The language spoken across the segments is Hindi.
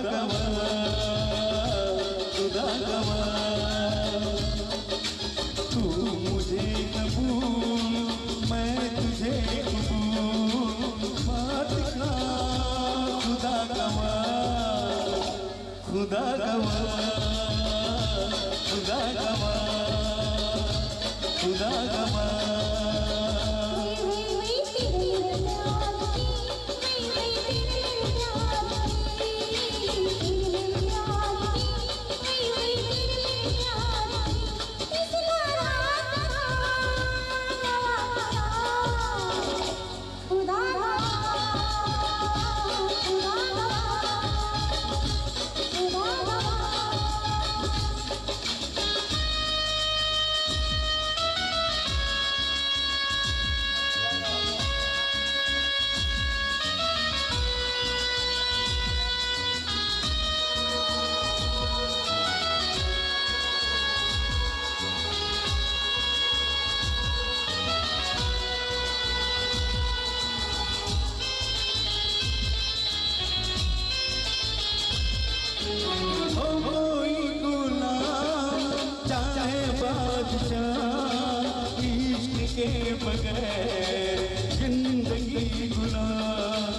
गवा, खुदा गवा। तू मुझे कबूल, मैं तुझे कबूल, बात का खुदा गवा, खुदा गवा, खुदा गवा, खुदा गवा। इश्क के बगैर जिंदगी गुलाम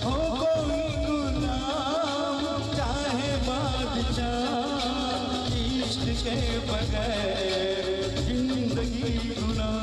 हो, कोई गुलाम चाहे बादशाह, इश्क के बगैर जिंदगी गुलाम।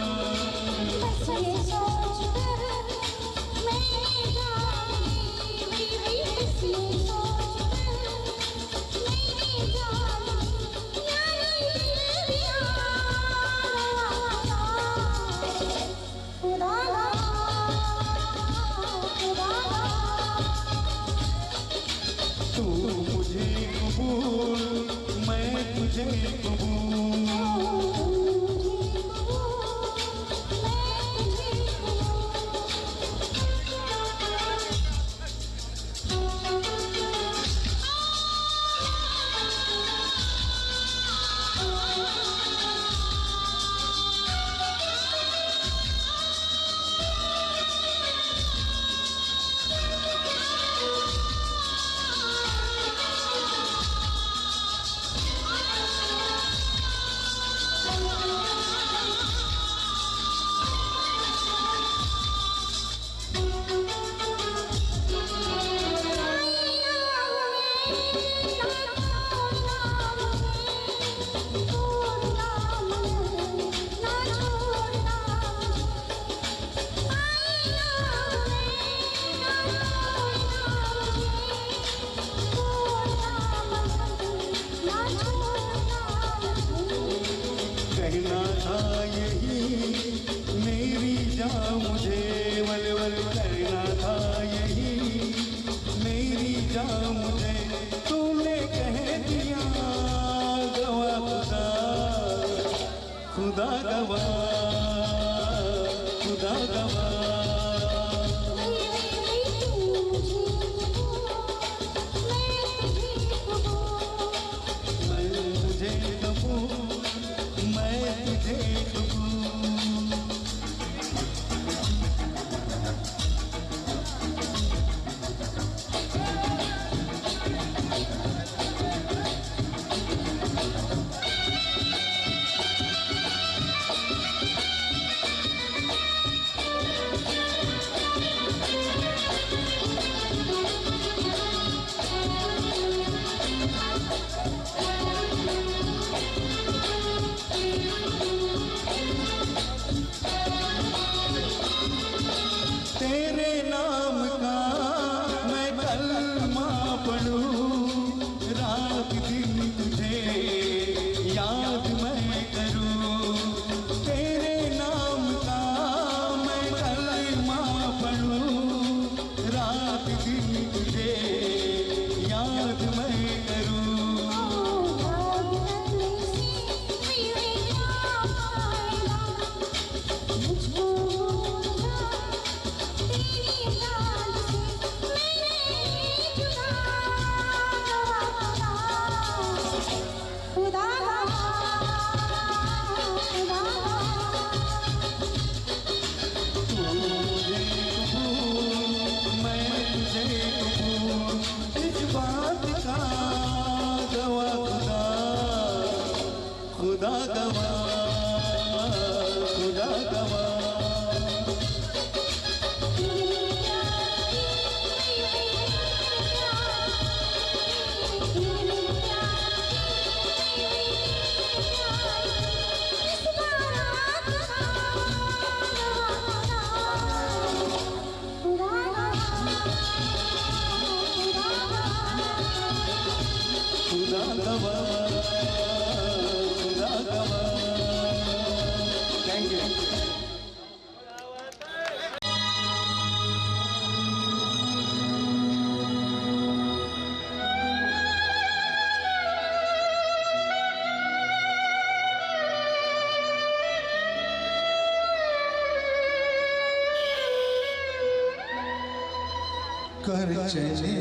कर चले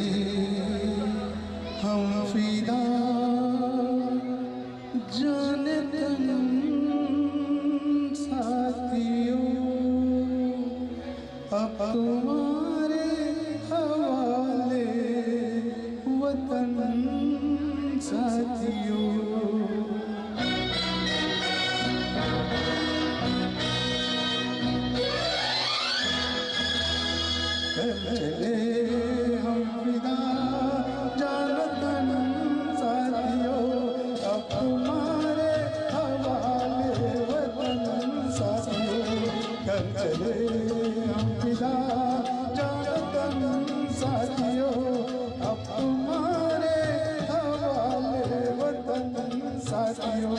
हम फिदा जाने तन साथियों, अब तुम्हारे हवाले वतन साथियों। कर चले हम फिदा जानतन साथियों, अब तुम्हारे हवाले वतन साथियों। कर चले हम फिदा जानतन साथियों, अब तुम्हारे हवाले वतन साथियों।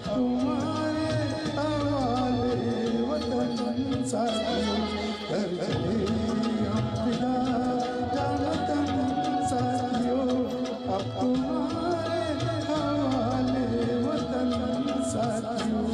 तुम्हारे हवाले वतन साथियों। कर चले हम फिदा जानतन साथियों, अब तुम्हारे हवाले वतन साथियों।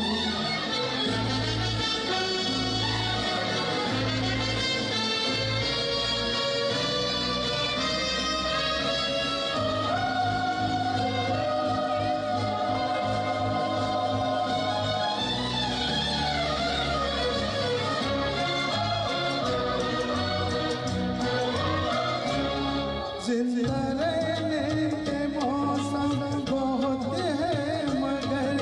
जिंदा रहने के मौसम बहुत है, मगर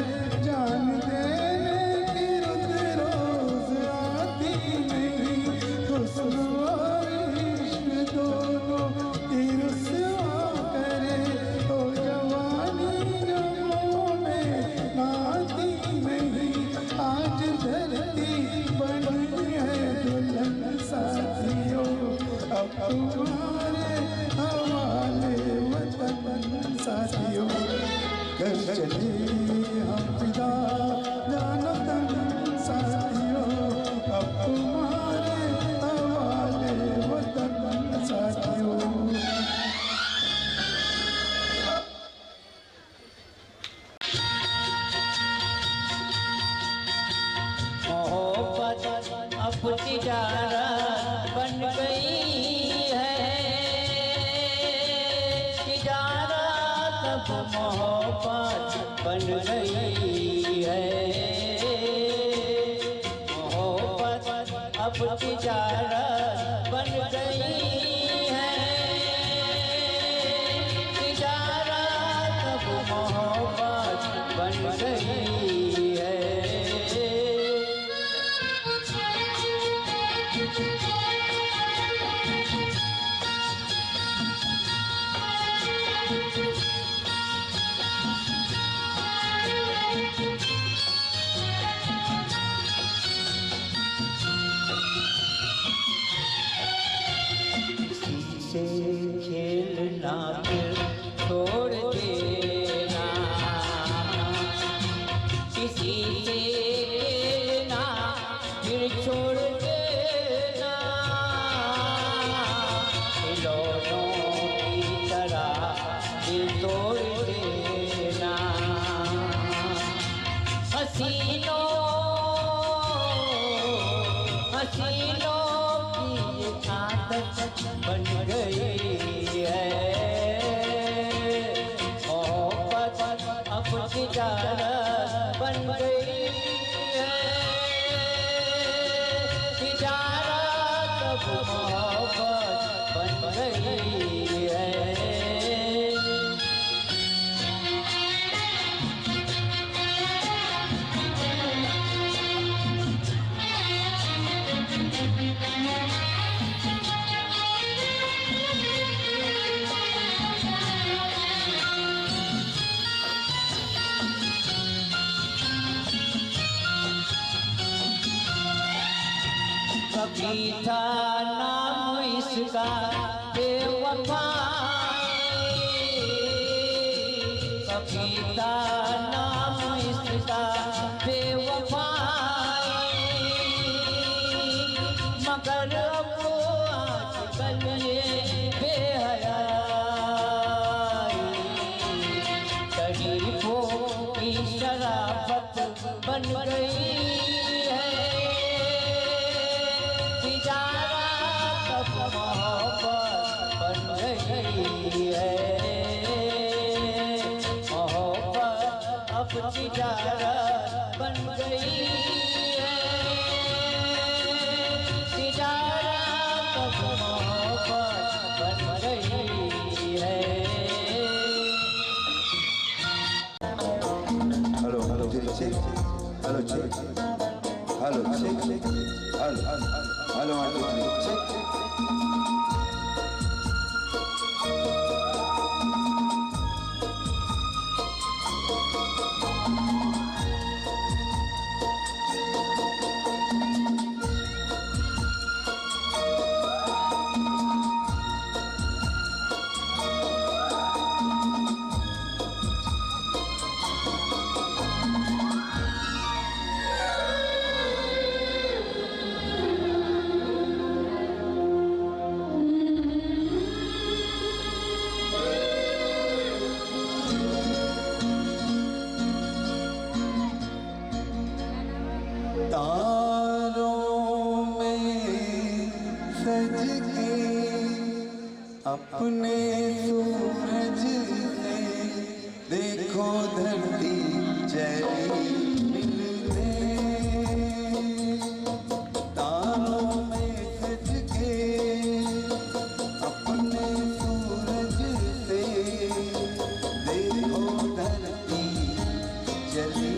जान देने की रुत रोज आती नहीं। हुस्न और इश्क दोनों की रुसवा करे, तो जवानी जवानों में नाती नहीं। आज धरती बनी है दुल्हन साथियों, अब तुम्हारे हवाले वतन साथियों। कर चले हम फिदा जानतन साथियों, अब तुम्हारे हवाले वतन साथियों। मोहब्बत अब तिजारत बन गई है, तिजारत अब मोहब्बत बन गई है। मोहब्बत अब तिजारत बन गई है, तिजारत अब मोहब्बत बन गई है। से खेलना फिर छोड़ देना, किसी से खेलना फिर छोड़ देना। खिलौनों की तरह दिल तोड़ देना। हसीनों हसीनों की आदत बन गई है। मोहब्बत अब तिजारत बन गई है, तिजारत अब मोहब्बत बन गई है। कभी था नाम इसका बेवफा, कभी था नाम इसका बेवफा, मगर अब आजकल ये बेहया शरीफों की शराफत बन गई है। तिजारत अब मोहब्बत बन गई है, मोहब्बत अब तिजारत बन गई है, तिजारत अब मोहब्बत बन गई है। Hello hello check check hello check hello check check hello hello hello check तारों में सज के अपने सूरज से देखो धरती चली मिलने। तारों में सज के अपने सूरज से देखो धरती चली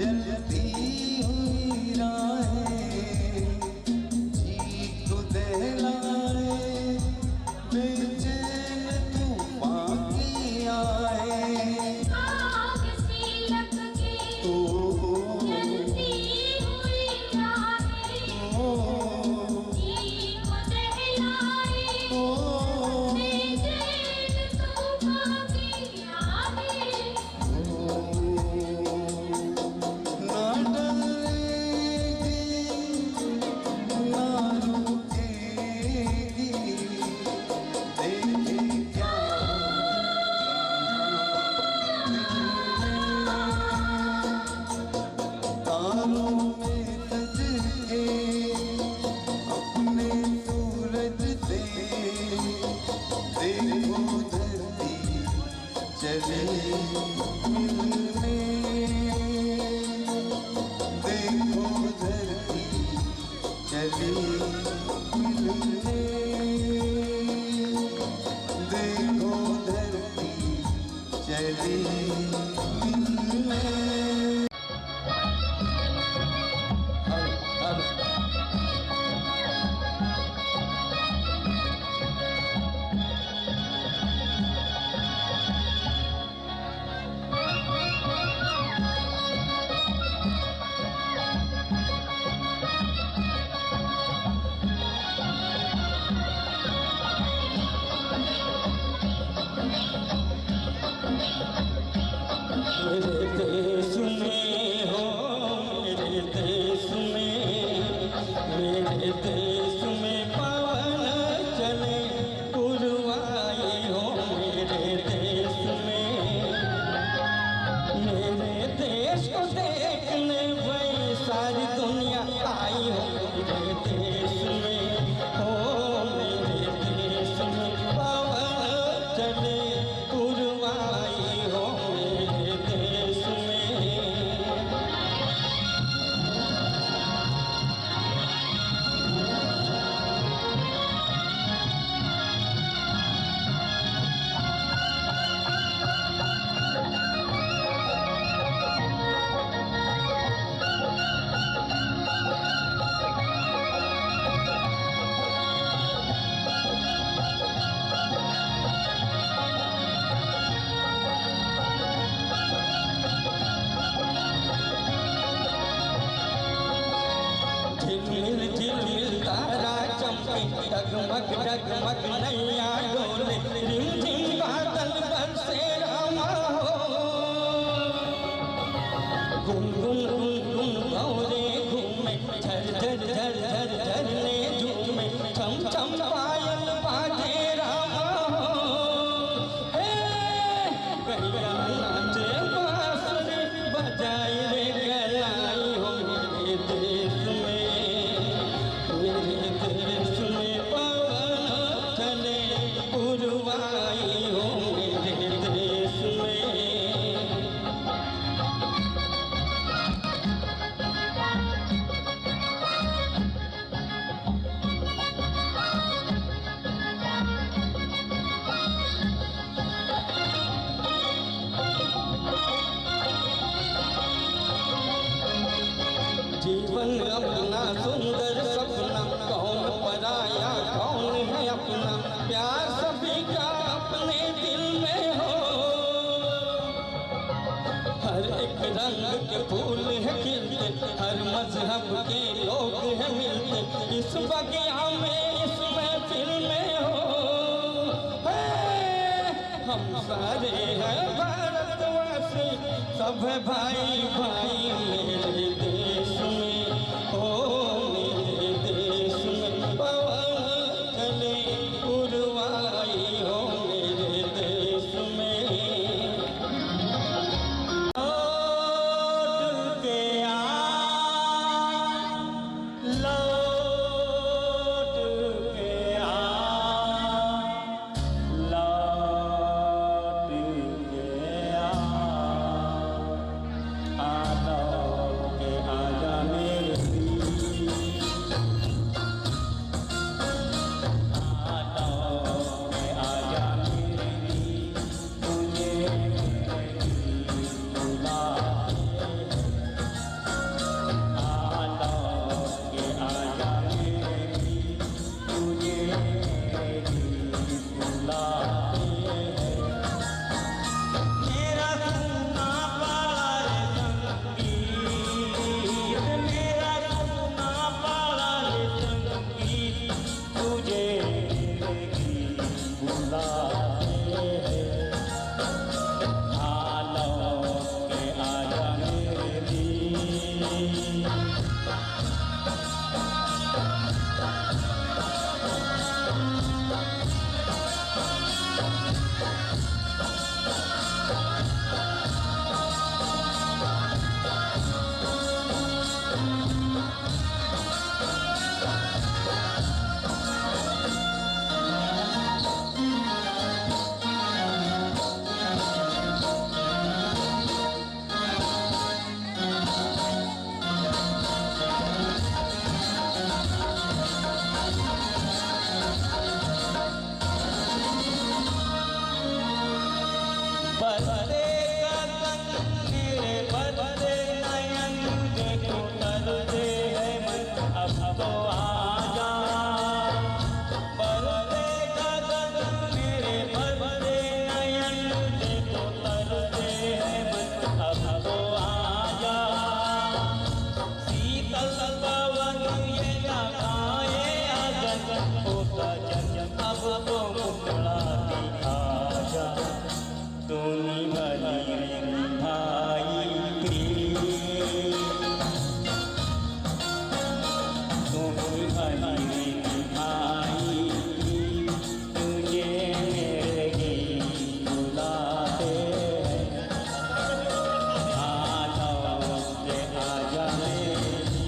जलती हुई राहें जी को दहलाए, बेचैन तूफान की आए। आग सी लपके जलती हुई राहें जी को दहलाए, बेचैन तूफान की आए। ना डरेगी ना रुकेगी, देखे क्या तारों में सज के अपने सूरज से, देखो धरती चली मिलने, देखो धरती चली मिलने, देखो धरती चली मिलने। मेरे देश में हो, मेरे देश में, मेरे देश में पवन चले पुरवाए हो, मेरे देश में। मेरे देश को देखने भाई सारी दुनिया आई हो, मेरे देश में हो, मेरे देश में पवन चले पुरवाई हो, मेरे देश में। झिलमिल झिलमिल तारा चमके, डगमग डगमग नैया डोले, रिमझिम बादल बरसे रामा हो। गुनगुन गुनगुन गौरे घूमे, झर झर झर झर झरने झूमे, छम छम पायल बाजे रामा हो। हे गैया नाचे बांसुरी बजाए रे गलाई हो, मेरे देश में, मेरे देश में पवन चले पुरवाई हो, मेरे देश में। जीवन अपना सुंदर सपना, कौन पराया कौन है अपना, प्यार सभी का अपने दिल में हो। हर एक रंग के फूल है खिलते, हर मजहब के लोग हैं मिलते, इस बगिया में इस महफिल में हो। हम सारे हैं भारतवासी, सब है भाई भाई मेरे देश में हो, मेरे देश में पवन चले पुरवाई हो, मेरे देश में। लौट के आ, लौट के आ, लौट के आ, तो आजा, बरसे गगन मेरे बरसे नयन, देखो तरसे है मन, अब तो आजा। शीतल पवन ये लगाए अगन, होता जन अब तो मुकड़ा दिखा, तुम भली भाई प्रिय, तुम भली भाई, तुझे मेरे गीत बुलाते, आजा मुझसे आजा मेरी।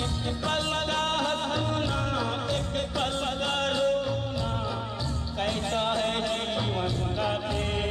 एक पल लगा हंसना, एक पल लगा रोना, कैसा है जीवन का खेल।